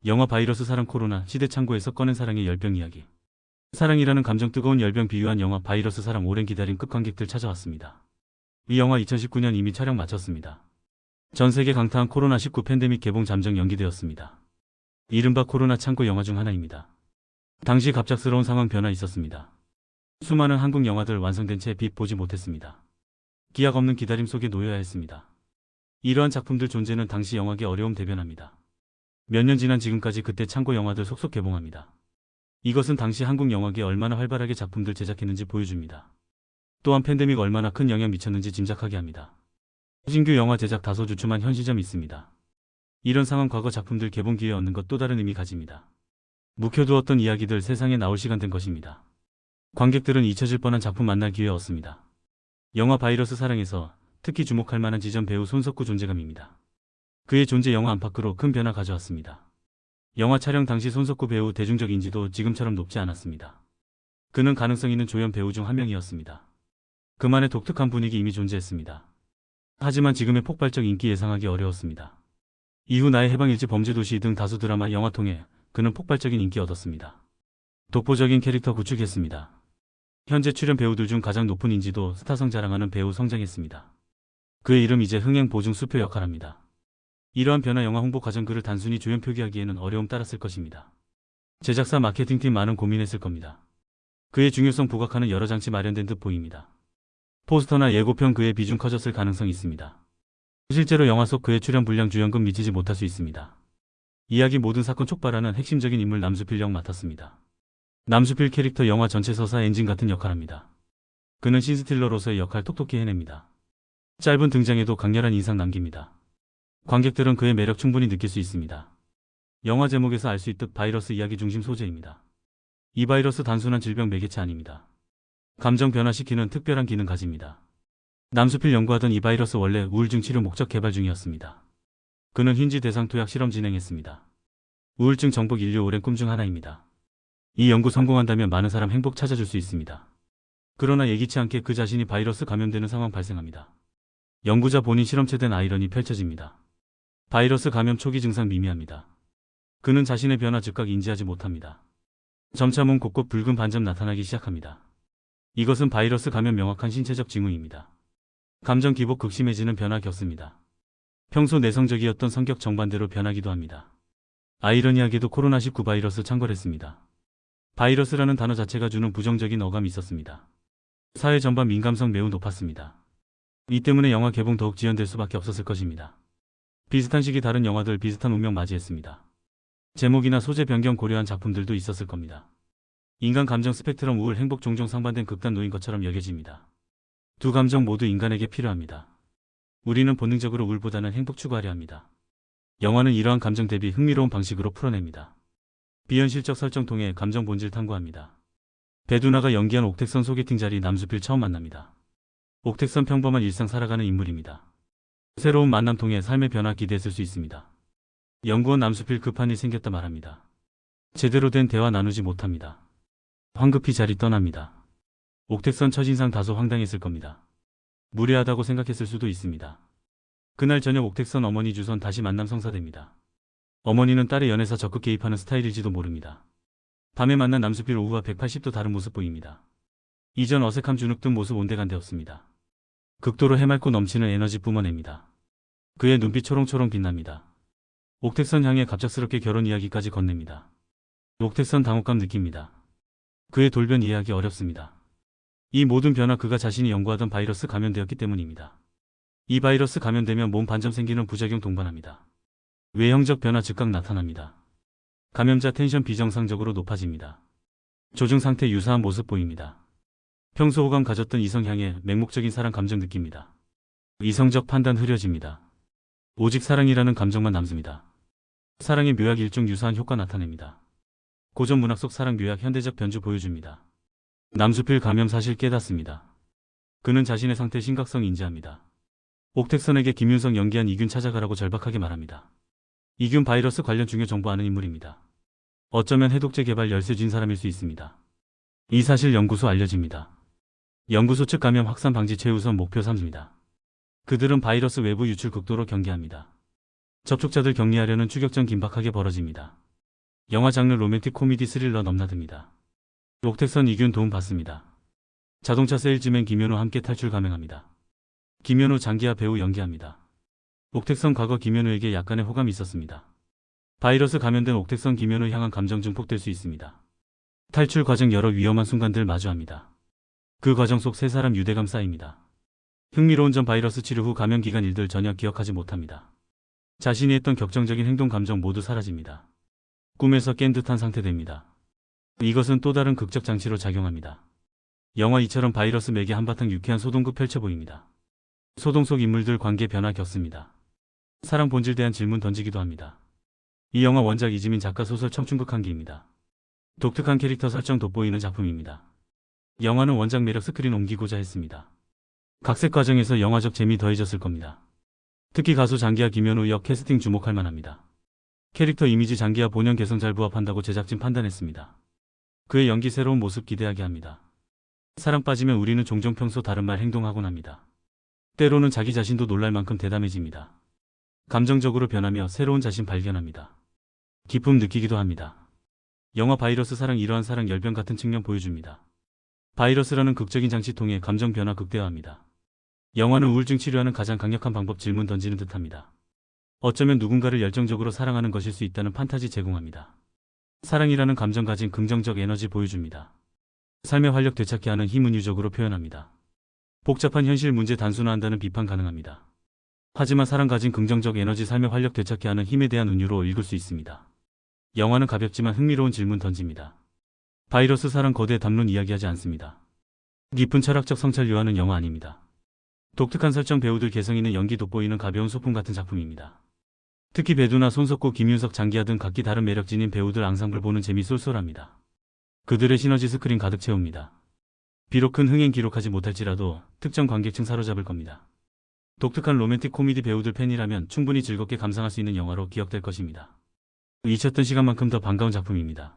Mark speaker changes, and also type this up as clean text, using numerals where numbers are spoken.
Speaker 1: 영화 바이러스 사랑 코로나 시대 창고에서 꺼낸 사랑의 열병 이야기. 사랑이라는 감정 뜨거운 열병 비유한 영화 바이러스 사랑 오랜 기다린 끝관객들 찾아왔습니다. 이 영화 2019년 이미 촬영 마쳤습니다. 전 세계 강타한 코로나19 팬데믹 개봉 잠정 연기되었습니다. 이른바 코로나 창고 영화 중 하나입니다. 당시 갑작스러운 상황 변화 있었습니다. 수많은 한국 영화들 완성된 채 빛 보지 못했습니다. 기약 없는 기다림 속에 놓여야 했습니다. 이러한 작품들 존재는 당시 영화계 어려움 대변합니다. 몇 년 지난 지금까지 그때 창고 영화들 속속 개봉합니다. 이것은 당시 한국 영화계 얼마나 활발하게 작품들 제작했는지 보여줍니다. 또한 팬데믹 얼마나 큰 영향 미쳤는지 짐작하게 합니다. 신규 영화 제작 다소 주춤한 현 시점이 있습니다. 이런 상황 과거 작품들 개봉 기회 얻는 것 또 다른 의미 가집니다. 묵혀두었던 이야기들 세상에 나올 시간 된 것입니다. 관객들은 잊혀질 뻔한 작품 만날 기회 얻습니다. 영화 바이러스 사랑에서 특히 주목할 만한 지점 배우 손석구 존재감입니다. 그의 존재 영화 안팎으로 큰 변화 가져왔습니다. 영화 촬영 당시 손석구 배우 대중적 인지도 지금처럼 높지 않았습니다. 그는 가능성 있는 조연 배우 중 한 명이었습니다. 그만의 독특한 분위기 이미 존재했습니다. 하지만 지금의 폭발적 인기 예상하기 어려웠습니다. 이후 나의 해방일지 범죄도시 등 다수 드라마 영화 통해 그는 폭발적인 인기 얻었습니다. 독보적인 캐릭터 구축했습니다. 현재 출연 배우들 중 가장 높은 인지도 스타성 자랑하는 배우 성장했습니다. 그의 이름 이제 흥행 보증 수표 역할합니다. 이러한 변화 영화 홍보 과정 그를 단순히 조연 표기하기에는 어려움 따랐을 것입니다. 제작사 마케팅팀 많은 고민했을 겁니다. 그의 중요성 부각하는 여러 장치 마련된 듯 보입니다. 포스터나 예고편 그의 비중 커졌을 가능성이 있습니다. 실제로 영화 속 그의 출연 분량 주연급 미치지 못할 수 있습니다. 이야기 모든 사건 촉발하는 핵심적인 인물 남수필 역 맡았습니다. 남수필 캐릭터 영화 전체 서사 엔진 같은 역할합니다. 그는 신스틸러로서의 역할 톡톡히 해냅니다. 짧은 등장에도 강렬한 인상 남깁니다. 관객들은 그의 매력 충분히 느낄 수 있습니다. 영화 제목에서 알 수 있듯 바이러스 이야기 중심 소재입니다. 이 바이러스 단순한 질병 매개체 아닙니다. 감정 변화시키는 특별한 기능 가집니다. 남수필 연구하던 이 바이러스 원래 우울증 치료 목적 개발 중이었습니다. 그는 흰지 대상 투약 실험 진행했습니다. 우울증 정복 인류 오랜 꿈 중 하나입니다. 이 연구 성공한다면 많은 사람 행복 찾아줄 수 있습니다. 그러나 예기치 않게 그 자신이 바이러스 감염되는 상황 발생합니다. 연구자 본인 실험체된 아이러니 펼쳐집니다. 바이러스 감염 초기 증상 미미합니다. 그는 자신의 변화 즉각 인지하지 못합니다. 점차 몸 곳곳 붉은 반점 나타나기 시작합니다. 이것은 바이러스 감염 명확한 신체적 징후입니다. 감정 기복 극심해지는 변화 겪습니다. 평소 내성적이었던 성격 정반대로 변하기도 합니다. 아이러니하게도 코로나19 바이러스 창궐했습니다. 바이러스라는 단어 자체가 주는 부정적인 어감이 있었습니다. 사회 전반 민감성 매우 높았습니다. 이 때문에 영화 개봉 더욱 지연될 수밖에 없었을 것입니다. 비슷한 시기 다른 영화들 비슷한 운명 맞이했습니다. 제목이나 소재 변경 고려한 작품들도 있었을 겁니다. 인간 감정 스펙트럼 우울 행복 종종 상반된 극단 놓인 것처럼 여겨집니다. 두 감정 모두 인간에게 필요합니다. 우리는 본능적으로 우울보다는 행복 추구하려 합니다. 영화는 이러한 감정 대비 흥미로운 방식으로 풀어냅니다. 비현실적 설정 통해 감정 본질 탐구합니다. 배두나가 연기한 옥택선 소개팅 자리 남수필 처음 만납니다. 옥택선 평범한 일상 살아가는 인물입니다. 새로운 만남 통해 삶의 변화 기대했을 수 있습니다. 연구원 남수필 급한 일 생겼다 말합니다. 제대로 된 대화 나누지 못합니다. 황급히 자리 떠납니다. 옥택선 첫인상 다소 황당했을 겁니다. 무례하다고 생각했을 수도 있습니다. 그날 저녁 옥택선 어머니 주선 다시 만남 성사됩니다. 어머니는 딸의 연애사 적극 개입하는 스타일일지도 모릅니다. 밤에 만난 남수필 오후와 180도 다른 모습 보입니다. 이전 어색함 주눅든 모습 온데간데 없습니다. 극도로 해맑고 넘치는 에너지 뿜어냅니다. 그의 눈빛 초롱초롱 빛납니다. 옥택선 향해 갑작스럽게 결혼 이야기까지 건넵니다. 옥택선 당혹감 느낍니다. 그의 돌변 이해하기 어렵습니다. 이 모든 변화 그가 자신이 연구하던 바이러스 감염되었기 때문입니다. 이 바이러스 감염되면 몸 반점 생기는 부작용 동반합니다. 외형적 변화 즉각 나타납니다. 감염자 텐션 비정상적으로 높아집니다. 조증 상태 유사한 모습 보입니다. 평소 호감 가졌던 이성 향해 맹목적인 사랑 감정 느낍니다. 이성적 판단 흐려집니다. 오직 사랑이라는 감정만 남습니다. 사랑의 묘약 일종 유사한 효과 나타냅니다. 고전 문학 속 사랑 묘약 현대적 변주 보여줍니다. 남수필 감염 사실 깨닫습니다. 그는 자신의 상태 심각성 인지합니다. 옥택선에게 김윤석 연기한 이균 찾아가라고 절박하게 말합니다. 이균 바이러스 관련 중요 정보 아는 인물입니다. 어쩌면 해독제 개발 열쇠 쥔 사람일 수 있습니다. 이 사실 연구소 알려집니다. 연구소 측 감염 확산 방지 최우선 목표 삼습니다. 그들은 바이러스 외부 유출 극도로 경계합니다. 접촉자들 격리하려는 추격전 긴박하게 벌어집니다. 영화 장르 로맨틱 코미디 스릴러 넘나듭니다. 옥택선 이균 도움 받습니다. 자동차 세일즈맨 김연우 함께 탈출 감행합니다. 김연우 장기하 배우 연기합니다. 옥택선 과거 김연우에게 약간의 호감이 있었습니다. 바이러스 감염된 옥택선 김연우 향한 감정 증폭될 수 있습니다. 탈출 과정 여러 위험한 순간들 마주합니다. 그 과정 속 세 사람 유대감 쌓입니다. 흥미로운 점 바이러스 치료 후 감염 기간 일들 전혀 기억하지 못합니다. 자신이 했던 격정적인 행동 감정 모두 사라집니다. 꿈에서 깬 듯한 상태 됩니다. 이것은 또 다른 극적 장치로 작용합니다. 영화 이처럼 바이러스 맥에 한바탕 유쾌한 소동극 펼쳐 보입니다. 소동 속 인물들 관계 변화 겪습니다. 사랑 본질 대한 질문 던지기도 합니다. 이 영화 원작 이지민 작가 소설 청춘극 한기입니다. 독특한 캐릭터 설정 돋보이는 작품입니다. 영화는 원작 매력 스크린 옮기고자 했습니다. 각색 과정에서 영화적 재미 더해졌을 겁니다. 특히 가수 장기하 김연우 역 캐스팅 주목할 만합니다. 캐릭터 이미지 장기하 본연 개성 잘 부합한다고 제작진 판단했습니다. 그의 연기 새로운 모습 기대하게 합니다. 사랑 빠지면 우리는 종종 평소 다른 말 행동하곤 합니다. 때로는 자기 자신도 놀랄 만큼 대담해집니다. 감정적으로 변하며 새로운 자신 발견합니다. 기쁨 느끼기도 합니다. 영화 바이러스 사랑 이러한 사랑 열병 같은 측면 보여줍니다. 바이러스라는 극적인 장치 통해 감정 변화 극대화합니다. 영화는 우울증 치료하는 가장 강력한 방법 질문 던지는 듯합니다. 어쩌면 누군가를 열정적으로 사랑하는 것일 수 있다는 판타지 제공합니다. 사랑이라는 감정 가진 긍정적 에너지 보여줍니다. 삶의 활력 되찾게 하는 힘 은유적으로 표현합니다. 복잡한 현실 문제 단순화한다는 비판 가능합니다. 하지만 사랑 가진 긍정적 에너지 삶의 활력 되찾게 하는 힘에 대한 은유로 읽을 수 있습니다. 영화는 가볍지만 흥미로운 질문 던집니다. 바이러스 사랑 거대 담론 이야기하지 않습니다. 깊은 철학적 성찰 요하는 영화 아닙니다. 독특한 설정 배우들 개성 있는 연기 돋보이는 가벼운 소품 같은 작품입니다. 특히 배두나 손석구, 김윤석, 장기하 등 각기 다른 매력진인 배우들 앙상블 보는 재미 쏠쏠합니다. 그들의 시너지 스크린 가득 채웁니다. 비록 큰 흥행 기록하지 못할지라도 특정 관객층 사로잡을 겁니다. 독특한 로맨틱 코미디 배우들 팬이라면 충분히 즐겁게 감상할 수 있는 영화로 기억될 것입니다. 잊혔던 시간만큼 더 반가운 작품입니다.